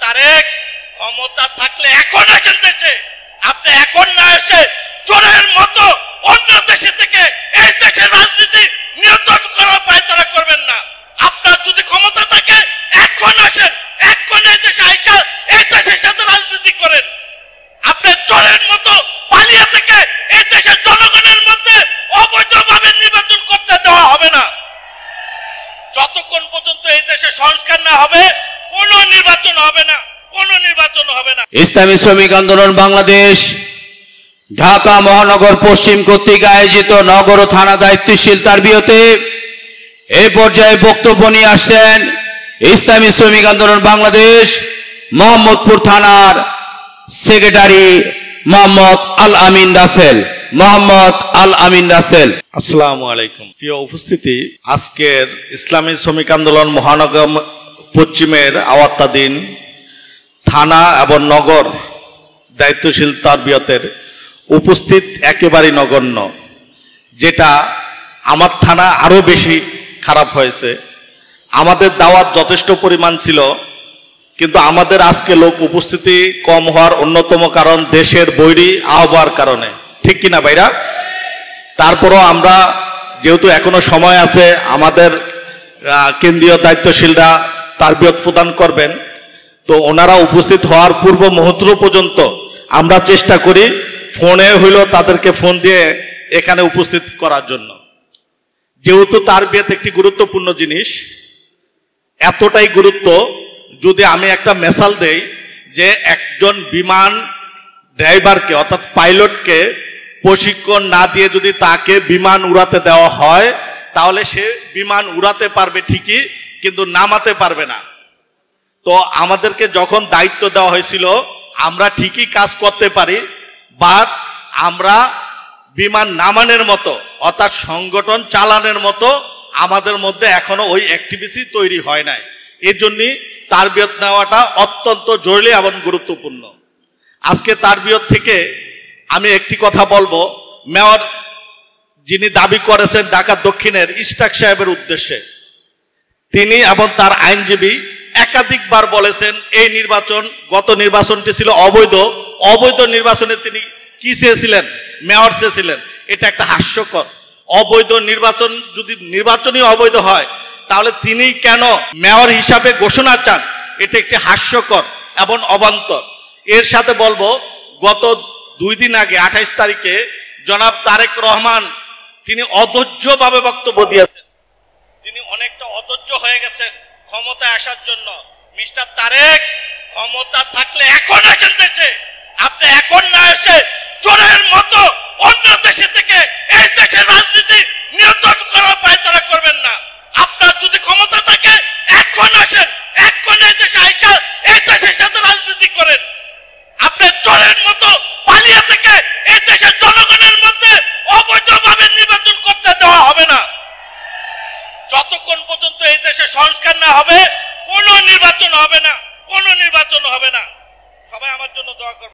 তারেক ক্ষমতা থাকলে এখন আসেন দেশে, আপনি এখন না এসে চোরের মতো অন্য দেশে থেকে এই দেশের রাজনীতি নিয়ন্ত্রণ করার পায়তারা করবেন না। আপনার যদি ক্ষমতা থাকে এখন আসেন, এখন এই দেশে আইসা এই দেশের সাথে রাজনীতি করেন। আপনি চোরের মতো পালিয়ে থেকে এই দেশের জনগণের মধ্যে অবৈধভাবে নির্বাচন করতে দেওয়া হবে না। যতক্ষণ পর্যন্ত এই দেশে সংস্কার না হবে কোনো নির্বাচন হবে না, কোনো নির্বাচন হবে না। ইসলামী শ্রমিক আন্দোলন বাংলাদেশ ঢাকা মহানগর পশ্চিম কর্তৃক আয়োজিত নগর ও থানা দায়িত্বশীল তারবিয়তে এই পর্যায়ে বক্তব্য নিয়ে আসছেন ইসলামী শ্রমিক আন্দোলন বাংলাদেশ মোহাম্মদপুর থানার সেক্রেটারি মোহাম্মদ আল আমিন রাসেল। মোহাম্মদ আল আমিন রাসেল। আসসালামু আলাইকুম। প্রিয় উপস্থিতি, আজকের ইসলামী শ্রমিক আন্দোলন মহানগর পশ্চিমের আওতাধীন থানা এবং নগর দায়িত্বশীল তারবিয়তের উপস্থিত একেবারেই নগণ্য, যেটা আমার থানা আরও বেশি খারাপ হয়েছে। আমাদের দাওয়াত যথেষ্ট পরিমাণ ছিল, কিন্তু আমাদের আজকে লোক উপস্থিতি কম হওয়ার অন্যতম কারণ দেশের বৈরী আহ্বার কারণে, ঠিক কিনা ভাইরা? তারপরও আমরা যেহেতু এখনো সময় আছে, আমাদের কেন্দ্রীয় দায়িত্বশীলরা তারবিয়ত প্রদান করবেন, তো ওনারা উপস্থিত হওয়ার পূর্ব মুহূর্ত পর্যন্ত আমরা চেষ্টা করি ফোনে হইলেও তাদেরকে ফোন দিয়ে এখানে উপস্থিত করার জন্য। যেহেতু তারবিয়ত একটি গুরুত্বপূর্ণ জিনিস, এতটাই গুরুত্ব, যদি আমি একটা মেসাল দেই যে একজন বিমান ড্রাইভারকে অর্থাৎ পাইলটকে প্রশিক্ষণ না দিয়ে যদি তাকে বিমান উড়াতে দেওয়া হয়, তাহলে সে বিমান উড়াতে পারবে ঠিকই, কিন্তু নামাতে পারবে না। তো আমাদেরকে যখন দায়িত্ব দেওয়া হয়েছিল আমরা ঠিকই কাজ করতে পারি, বাট আমরা বিমান নামানোর মতো অর্থাৎ সংগঠন চালানোর মতো আমাদের মধ্যে এখনো ওই অ্যাক্টিভিটি তৈরি হয় নাই। এর জন্যই তারবিয়ত নেওয়াটা অত্যন্ত জরুরি এবং গুরুত্বপূর্ণ। আজকে তারবিয়ত থেকে আমি একটি কথা বলবো, মেয়র যিনি দাবি করেছেন ঢাকা দক্ষিণের ইশতাক সাহেবের উদ্দেশ্যে, তিনি এবং তার আইনজীবী একাধিকবার বলেছেন এই নির্বাচন, গত নির্বাচনটি ছিল অবৈধ। অবৈধ নির্বাচনে তিনি কি চেয়েছিলেন? মেয়র চেয়েছিলেন। এটা একটা হাস্যকর। অবৈধ নির্বাচন যদি নির্বাচনই অবৈধ হয়, তাহলে তিনি কেন মেয়র হিসাবে ঘোষণা চান? এটা একটি হাস্যকর এবং অবান্তর। এর সাথে বলবো, গত 2 দিন আগে 28 তারিখে জনাব তারেক রহমান তিনি অধৈর্যভাবে বক্তব্য দিয়েছেন। তিনি অনেকটা অধৈর্য হয়ে গেছেন ক্ষমতায় আসার জন্য। মিস্টার তারেক, ক্ষমতা থাকলে এখন আসেন দেশে, আপনি এখন না এসে চোরের মতো অন্য দেশে থেকে এই দেশের রাজনীতি নিয়ন্ত্রণ করার পায়তারা করবেন না। আপনার যদি ক্ষমতা থাকে এখন আসেন, এখন এই দেশে আইসা এই দেশের সাথে রাজনীতি করেন। আপনি চোরের মতো পালিয়ে থেকে এই দেশের জনগণের মধ্যে অবৈধভাবে নির্বাচন করতে দেওয়া হবে না। যতক্ষণ পর্যন্ত এই দেশে সংস্কার না হবে কোনো নির্বাচন হবে না, কোনো নির্বাচন হবে না। সবাই আমার জন্য দোয়া করবেন।